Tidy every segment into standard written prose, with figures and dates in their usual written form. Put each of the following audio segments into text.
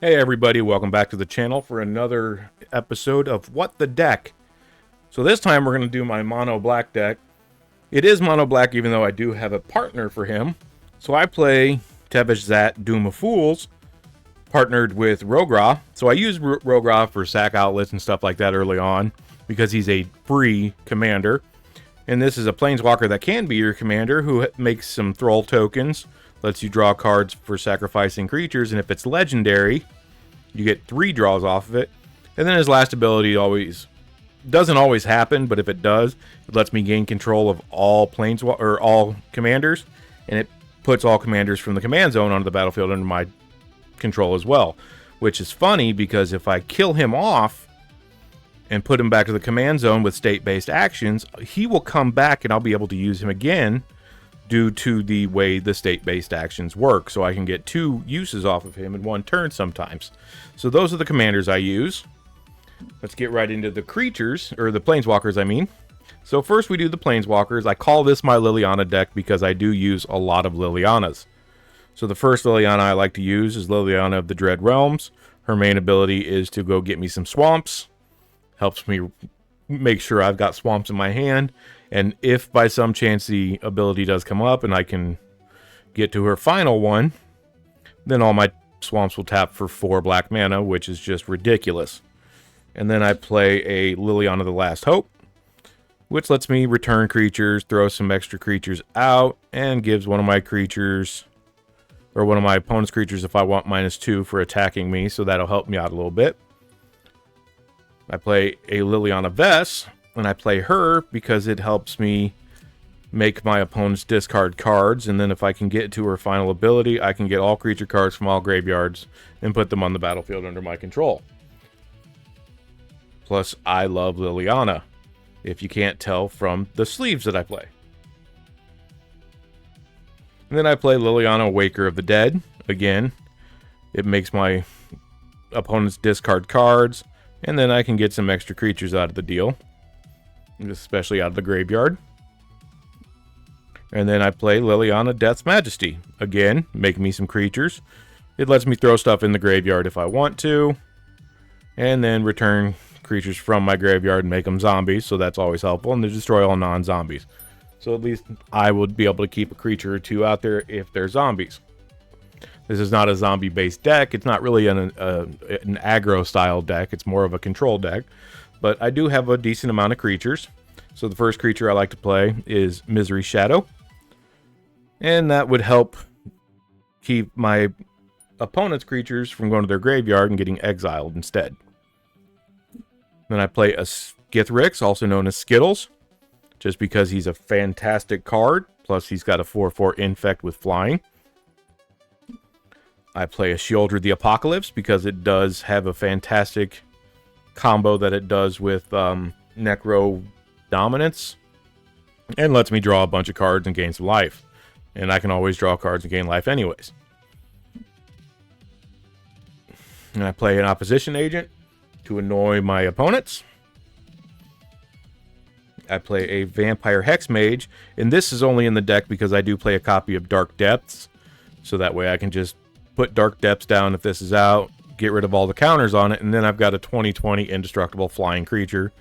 Hey everybody, welcome back to the channel for another episode of What the Deck. So this time we're going to do my mono black deck. It is mono black even though I do have a partner for him. So I play Tevesh Szat, Doom of Fools, partnered with Rogra. So I use Rogra for sack outlets and stuff like that early on because he's a free commander. And this is a planeswalker that can be your commander who makes some thrall tokens, lets you draw cards for sacrificing creatures, and if it's legendary, you get 3 draws off of it. And then his last ability doesn't always happen, but if it does, it lets me gain control of all all commanders, and it puts all commanders from the command zone onto the battlefield under my control as well. Which is funny because if I kill him off and put him back to the command zone with state-based actions, he will come back and I'll be able to use him again due to the way the state-based actions work. So I can get 2 uses off of him in 1 turn sometimes. So those are the commanders I use. Let's get right into the creatures, or the planeswalkers I mean. So first we do the planeswalkers. I call this my Liliana deck because I do use a lot of Lilianas. So the first Liliana I like to use is Liliana of the Dread Realms. Her main ability is to go get me some swamps. Helps me make sure I've got swamps in my hand. And if by some chance the ability does come up and I can get to her final one, then all my swamps will tap for 4 black mana, which is just ridiculous. And then I play a Liliana the Last Hope, which lets me return creatures, throw some extra creatures out, and gives one of my creatures, or one of my opponent's creatures if I want -2 for attacking me, so that'll help me out a little bit. I play a Liliana Vess, and I play her because it helps me make my opponents discard cards, and then if I can get to her final ability, I can get all creature cards from all graveyards and put them on the battlefield under my control. Plus, I love Liliana, if you can't tell from the sleeves that I play. And then I play Liliana Waker of the Dead. Again, it makes my opponents discard cards, and then I can get some extra creatures out of the deal, especially out of the graveyard. And then I play Liliana Death's Majesty. Again, make me some creatures. It lets me throw stuff in the graveyard if I want to, and then return creatures from my graveyard and make them zombies, so that's always helpful, and they destroy all non-zombies. So at least I would be able to keep a creature or 2 out there if they're zombies. This is not a zombie-based deck. It's not really an aggro-style deck. It's more of a control deck. But I do have a decent amount of creatures. So the first creature I like to play is Misery Shadow. And that would help keep my opponent's creatures from going to their graveyard and getting exiled instead. Then I play a Skithrix, also known as Skittles, just because he's a fantastic card. Plus he's got a 4/4 infect with flying. I play a Sheoldred the Apocalypse because it does have a fantastic combo that it does with Necro Dominance, and lets me draw a bunch of cards and gain some life. And I can always draw cards and gain life anyways. And I play an Opposition Agent to annoy my opponents. I play a Vampire Hexmage, and this is only in the deck because I do play a copy of Dark Depths, so that way I can just put Dark Depths down if this is out, get rid of all the counters on it, and then I've got a 20/20 indestructible flying creature.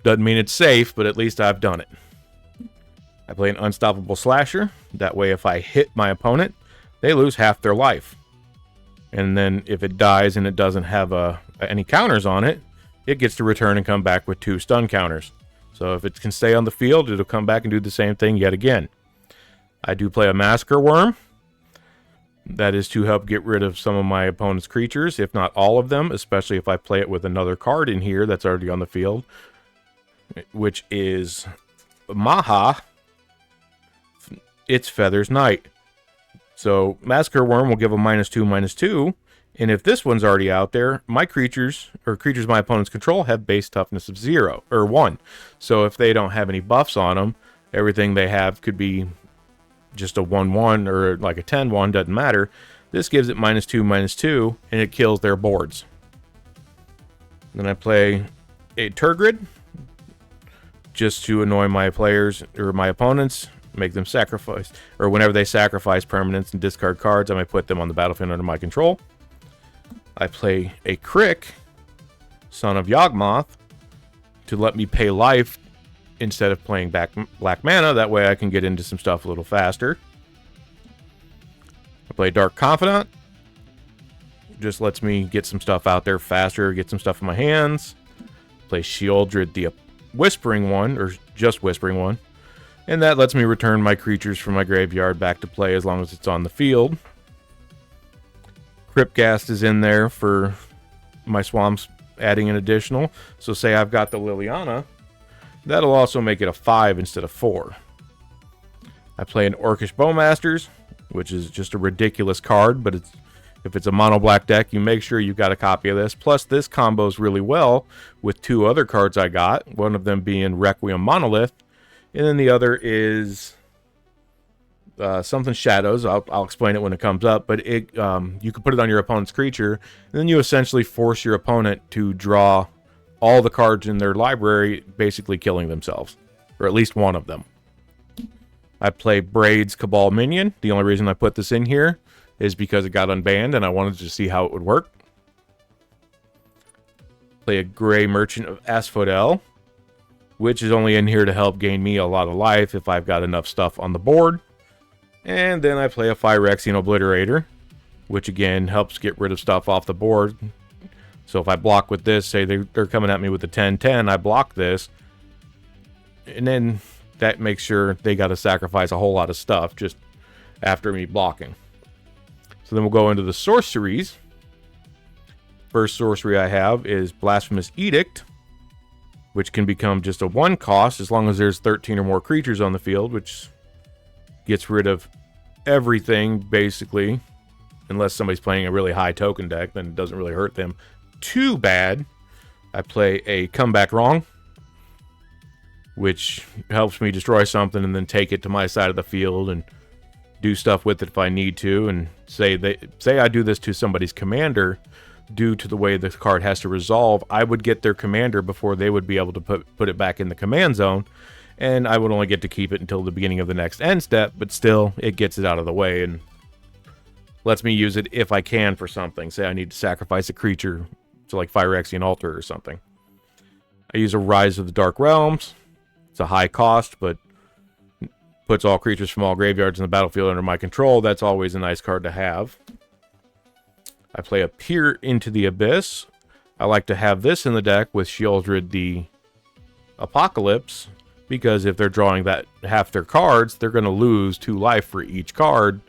Doesn't mean it's safe, but at least I've done it. I play an Unstoppable Slasher. That way if I hit my opponent, they lose half their life. And then if it dies and it doesn't have any counters on it, it gets to return and come back with 2 stun counters. So if it can stay on the field, it'll come back and do the same thing yet again. I do play a Massacre Worm. That is to help get rid of some of my opponent's creatures, if not all of them, especially if I play it with another card in here that's already on the field, which is Maha, Its Feathers Knight. So Massacre Worm will give a -2/-2, and if this one's already out there, my creatures, or creatures my opponents control, have base toughness of 0, or 1. So if they don't have any buffs on them, everything they have could be just a 1/1 or like a 10/1, doesn't matter. This gives it -2/-2, and it kills their boards. Then I play a Turgid, just to annoy my players, or my opponents, make them sacrifice, or whenever they sacrifice permanents and discard cards, I may put them on the battlefield under my control. I play a Crick, Son of Yawgmoth, to let me pay life instead of playing back black mana. That way I can get into some stuff a little faster. I play Dark Confidant. Just lets me get some stuff out there faster, get some stuff in my hands. Play Sheoldred, the Whispering one, or just Whispering one. And that lets me return my creatures from my graveyard back to play as long as it's on the field. Cryptghast is in there for my swamps, adding an additional. So say I've got the Liliana, that'll also make it a 5 instead of 4. I play an Orcish Bowmasters, which is just a ridiculous card, but if it's a mono black deck, you make sure you've got a copy of this. Plus, this combos really well with 2 other cards I got, one of them being Requiem Monolith, and then the other is something Shadows. I'll explain it when it comes up, but you can put it on your opponent's creature, and then you essentially force your opponent to draw all the cards in their library, basically killing themselves, or at least one of them. I play Braid's Cabal Minion. The only reason I put this in here is because it got unbanned, and I wanted to see how it would work. Play a Gray Merchant of Asphodel, which is only in here to help gain me a lot of life if I've got enough stuff on the board. And then I play a Phyrexian Obliterator, which again helps get rid of stuff off the board. So if I block with this, say they're coming at me with the 10-10, I block this, and then that makes sure they got to sacrifice a whole lot of stuff just after me blocking. So then we'll go into the sorceries. First sorcery I have is Blasphemous Edict, which can become just a 1 cost as long as there's 13 or more creatures on the field, which gets rid of everything, basically. Unless somebody's playing a really high token deck, then it doesn't really hurt them too bad. I play a Come Back Wrong, which helps me destroy something and then take it to my side of the field and do stuff with it if I need to. And say I do this to somebody's commander, due to the way the card has to resolve, I would get their commander before they would be able to put it back in the command zone, and I would only get to keep it until the beginning of the next end step, but still, it gets it out of the way and lets me use it if I can for something. Say I need to sacrifice a creature to like Phyrexian Altar or something. I use a Rise of the Dark Realms. It's a high cost, but puts all creatures from all graveyards in the battlefield under my control. That's always a nice card to have. I play a Peer into the Abyss. I like to have this in the deck with Sheoldred the Apocalypse, because if they're drawing that half their cards, they're going to lose 2 life for each card.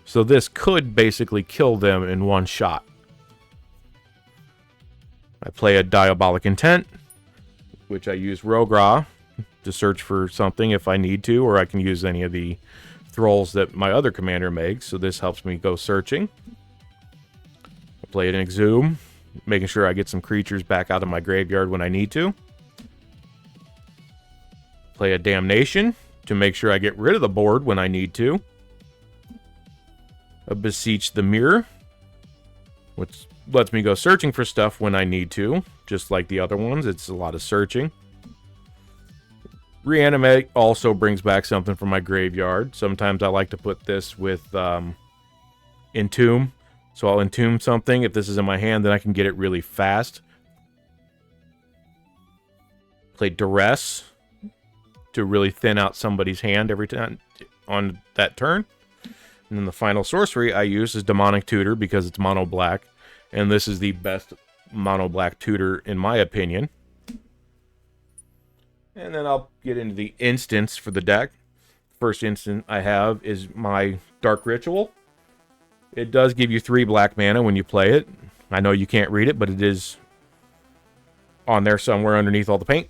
So this could basically kill them in one shot. I play a Diabolic Intent, which I use Rogra to search for something if I need to, or I can use any of the thralls that my other commander makes, so this helps me go searching. I play an Exhume, making sure I get some creatures back out of my graveyard when I need to. Play a Damnation to make sure I get rid of the board when I need to. A Beseech the Mirror, which lets me go searching for stuff when I need to, just like the other ones. It's a lot of searching. Reanimate also brings back something from my graveyard. Sometimes I like to put this with Entomb. So I'll Entomb something. If this is in my hand, then I can get it really fast. Play Duress to really thin out somebody's hand every time on that turn. And then the final sorcery I use is Demonic Tutor because it's mono black. And this is the best mono black tutor in my opinion. And then I'll get into the instants for the deck. First instant I have is my Dark Ritual. It does give you 3 black mana when you play it. I know you can't read it, but it is on there somewhere underneath all the paint.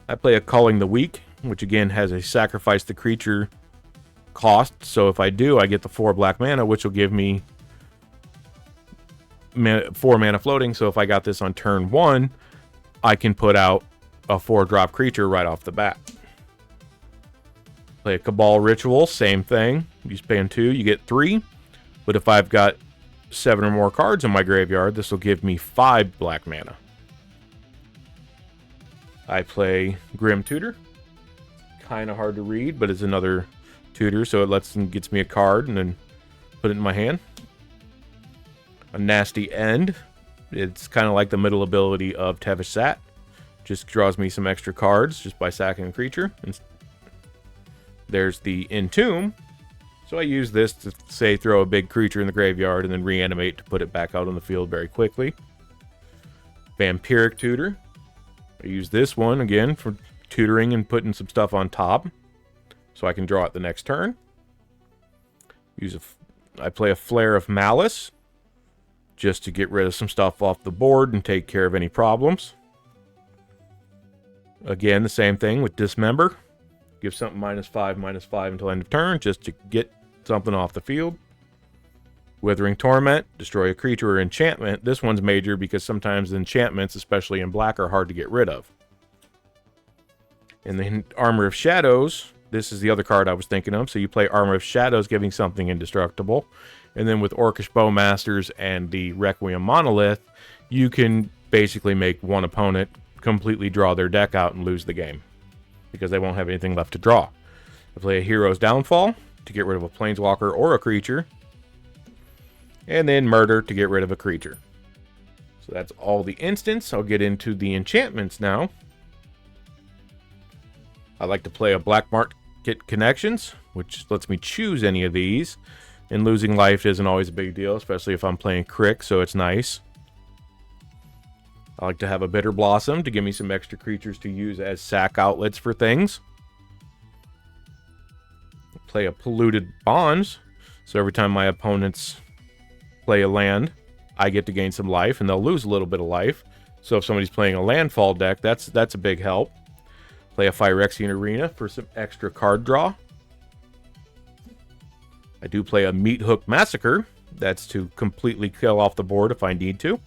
I play a Culling the Weak, which again has a sacrifice the creature cost. So if I do, I get the 4 black mana, which will give me 4 mana floating. So if I got this on turn 1, I can put out a 4-drop creature right off the bat. Play a Cabal Ritual, same thing. You spend 2, you get 3. But if I've got 7 or more cards in my graveyard, this will give me 5 black mana. I play Grim Tutor. Kind of hard to read, but it's another tutor, so it gets me a card and then put it in my hand. a nasty end. It's kind of like the middle ability of Tevesh Szat. Just draws me some extra cards just by sacking a creature. And there's the Entomb. So I use this to, say, throw a big creature in the graveyard and then reanimate to put it back out on the field very quickly. Vampiric Tutor. I use this one, again, for tutoring and putting some stuff on top, so I can draw it the next turn. I play a Flare of Malice, just to get rid of some stuff off the board and take care of any problems. Again, the same thing with Dismember. Give something -5/-5 until end of turn, just to get something off the field. Withering Torment, destroy a creature or enchantment. This one's major because sometimes enchantments, especially in black, are hard to get rid of. And then Armor of Shadows, this is the other card I was thinking of. So you play Armor of Shadows, giving something indestructible. And then with Orcish Bowmasters and the Requiem Monolith, you can basically make one opponent completely draw their deck out and lose the game, because they won't have anything left to draw. I play a Hero's Downfall to get rid of a Planeswalker or a creature. And then Murder to get rid of a creature. So that's all the instants. I'll get into the enchantments now. I like to play a Black Market Connections, which lets me choose any of these. And losing life isn't always a big deal, especially if I'm playing Crick, so it's nice. I like to have a Bitter Blossom to give me some extra creatures to use as sack outlets for things. Play a Polluted Bonds, so every time my opponents play a land, I get to gain some life, and they'll lose a little bit of life. So if somebody's playing a landfall deck, that's a big help. Play a Phyrexian Arena for some extra card draw. I do play a Meat Hook Massacre. That's to completely kill off the board if I need to.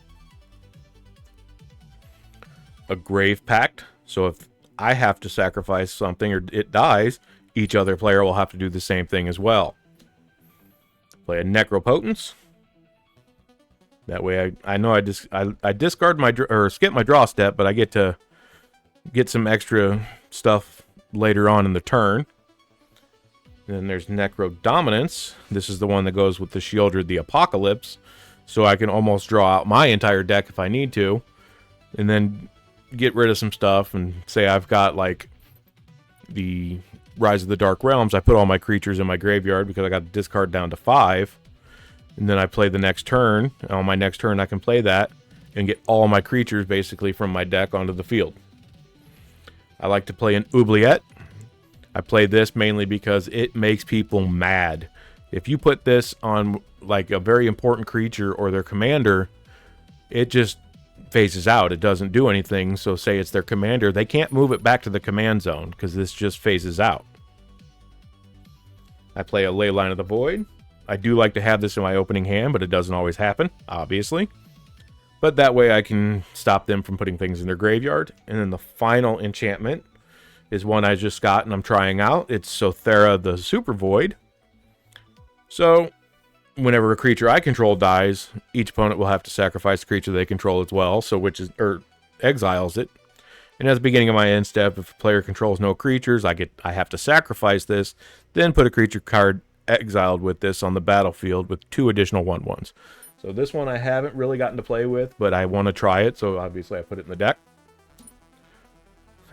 A Grave Pact. So if I have to sacrifice something or it dies, each other player will have to do the same thing as well. Play a Necropotence. That way I know I discard my or skip my draw step, but I get to get some extra stuff later on in the turn. And then there's Necro Dominance. This is the one that goes with the Shieldred the Apocalypse, so I can almost draw out my entire deck if I need to, and then get rid of some stuff. And say I've got like the Rise of the Dark Realms, I put all my creatures in my graveyard because I got to discard down to 5. And then I play the next turn. On my next turn, I can play that and get all my creatures basically from my deck onto the field. I like to play an Oubliette. I play this mainly because it makes people mad. If you put this on like a very important creature or their commander, it just phases out. It doesn't do anything. So say it's their commander, they can't move it back to the command zone because this just phases out. I play a Leyline of the Void. I do like to have this in my opening hand, but it doesn't always happen, obviously. But that way I can stop them from putting things in their graveyard. And then the final enchantment is one I just got and I'm trying out. It's Sothera the Super Void. So whenever a creature I control dies, each opponent will have to sacrifice the creature they control as well, so exiles it. And at the beginning of my end step, if a player controls no creatures, I have to sacrifice this, then put a creature card exiled with this on the battlefield with 2 additional 1/1s. So this one I haven't really gotten to play with, but I want to try it, so obviously I put it in the deck.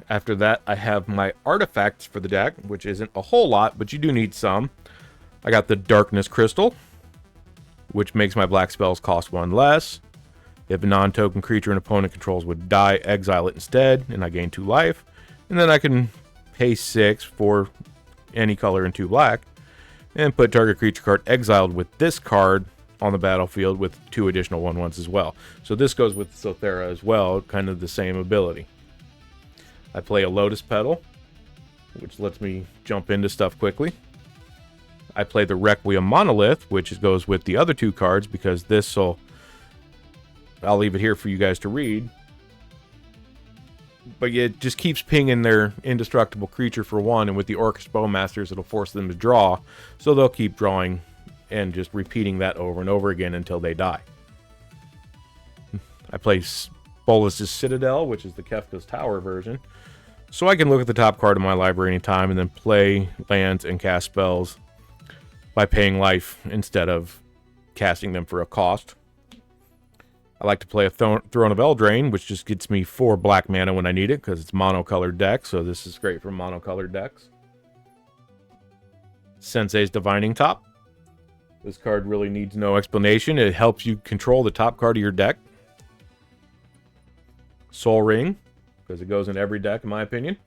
After that, I have my artifacts for the deck, which isn't a whole lot, but you do need some. I got the Darkness Crystal, which makes my black spells cost 1 less. If a non-token creature an opponent controls would die, exile it instead, and I gain 2 life. And then I can pay 6 for any color and 2 black, and put target creature card exiled with this card on the battlefield with 2 additional 1/1s as well. So this goes with Sothera as well, kind of the same ability. I play a Lotus Petal, which lets me jump into stuff quickly. I play the Requiem Monolith, which goes with the other 2 cards, because this will... I'll leave it here for you guys to read. But it just keeps pinging their indestructible creature for 1, and with the Orcish Bowmasters, it'll force them to draw, so they'll keep drawing and just repeating that over and over again until they die. I play Bolas' Citadel, which is the Kefka's Tower version, so I can look at the top card of my library anytime and then play lands and cast spells by paying life instead of casting them for a cost. I like to play a Throne of Eldraine, which just gets me 4 black mana when I need it, because it's monocolored deck, so this is great for monocolored decks. Sensei's Divining Top. This card really needs no explanation. It helps you control the top card of your deck. Soul Ring, because it goes in every deck, in my opinion.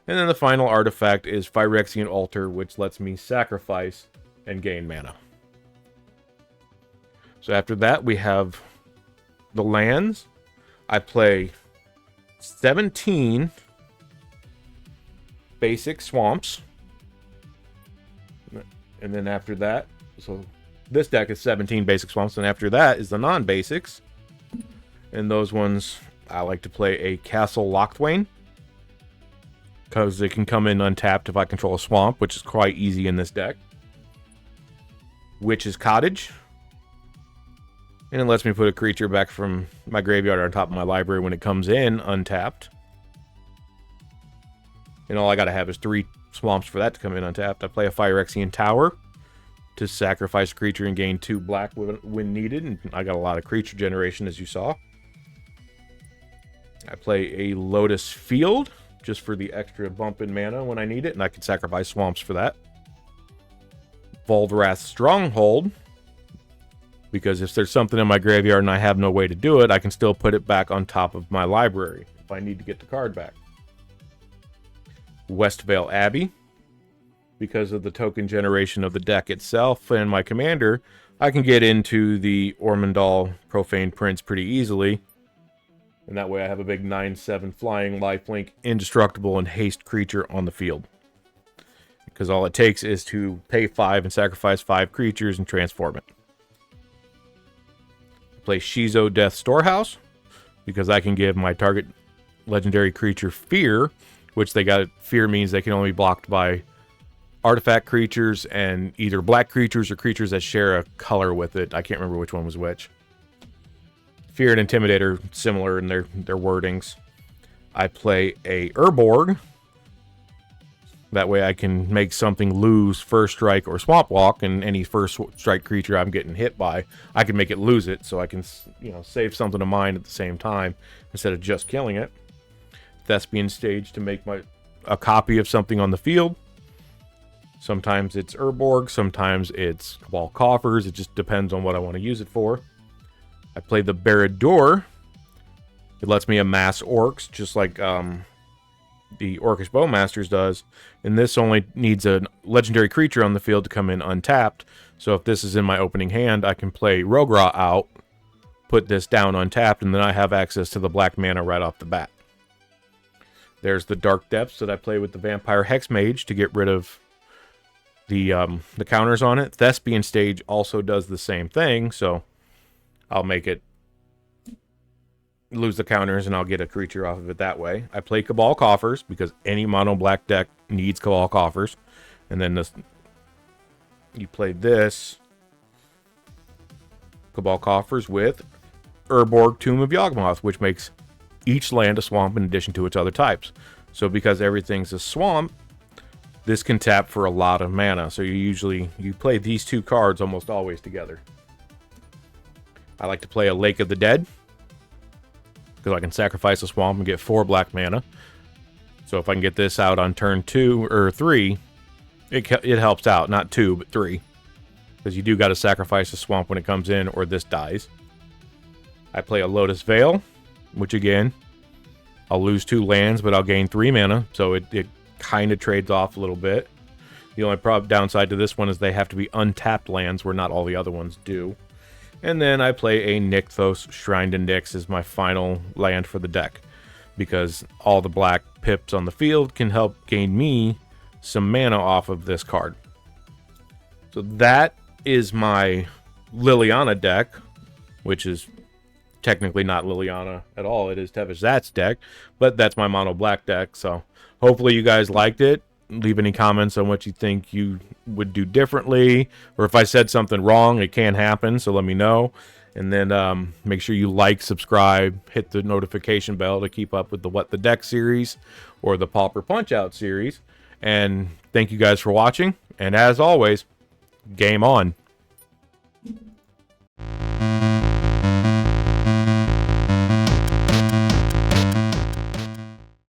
And then the final artifact is Phyrexian Altar, which lets me sacrifice and gain mana. So after that, we have the lands. I play 17 basic swamps. And then after that, so this deck is 17 basic swamps, and after that is the non-basics. And those ones, I like to play a Castle Locthwain, because they can come in untapped if I control a swamp, which is quite easy in this deck. Witch's Cottage. And it lets me put a creature back from my graveyard on top of my library when it comes in untapped. And all I gotta have is 3 swamps for that to come in untapped. I play a Phyrexian Tower to sacrifice a creature and gain 2 black when needed. And I got a lot of creature generation, as you saw. I play a Lotus Field just for the extra bump in mana when I need it, and I can sacrifice swamps for that. Voldrath Stronghold, because if there's something in my graveyard and I have no way to do it, I can still put it back on top of my library if I need to get the card back. Westvale Abbey, because of the token generation of the deck itself and my commander, I can get into the Ormondal Profane Prince pretty easily. And that way I have a big 9/7 flying lifelink, indestructible, and haste creature on the field. Because all it takes is to pay 5 and sacrifice 5 creatures and transform it. Play Shizo Death Storehouse, because I can give my target legendary creature Fear, which they got. Fear means they can only be blocked by artifact creatures and either black creatures or creatures that share a color with it. I can't remember which one was which. Fear and Intimidate are similar in their wordings. I play a Urborg. That way I can make something lose First Strike or Swamp Walk, and any First Strike creature I'm getting hit by, I can make it lose it, so I can, save something of mine at the same time instead of just killing it. Thespian Stage to make a copy of something on the field. Sometimes it's Urborg, sometimes it's Cabal Coffers. It just depends on what I want to use it for. I play the Barad-dûr. It lets me amass orcs, just like the Orcish Bowmasters does. And this only needs a legendary creature on the field to come in untapped. So if this is in my opening hand, I can play Rogra out, put this down untapped, and then I have access to the black mana right off the bat. There's the Dark Depths that I play with the Vampire Hexmage to get rid of the counters on it. Thespian Stage also does the same thing, so I'll make it lose the counters and I'll get a creature off of it that way. I play Cabal Coffers because any mono black deck needs Cabal Coffers. And then you play this Cabal Coffers with Urborg Tomb of Yawgmoth, which makes each land a swamp in addition to its other types. So because everything's a swamp, this can tap for a lot of mana. So you play these 2 cards almost always together. I like to play a Lake of the Dead, because I can sacrifice a swamp and get 4 black mana. So if I can get this out on turn 2 or 3, it helps out. Not 2, but 3. Because you do got to sacrifice a swamp when it comes in, or this dies. I play a Lotus Veil, which again, I'll lose 2 lands, but I'll gain 3 mana. So it kind of trades off a little bit. The only downside to this one is they have to be untapped lands, where not all the other ones do. And then I play a Nykthos Shrine to Nyx as my final land for the deck, because all the black pips on the field can help gain me some mana off of this card. So that is my Liliana deck, which is technically not Liliana at all. It is Tevesh Szat's deck, but that's my mono black deck. So hopefully you guys liked it. Leave any comments on what you think you would do differently, or if I said something wrong. It can happen, so let me know. And then make sure you like, subscribe, hit the notification bell to keep up with the What the Deck series or the Pauper Punch Out series. And thank you guys for watching, and as always, game on.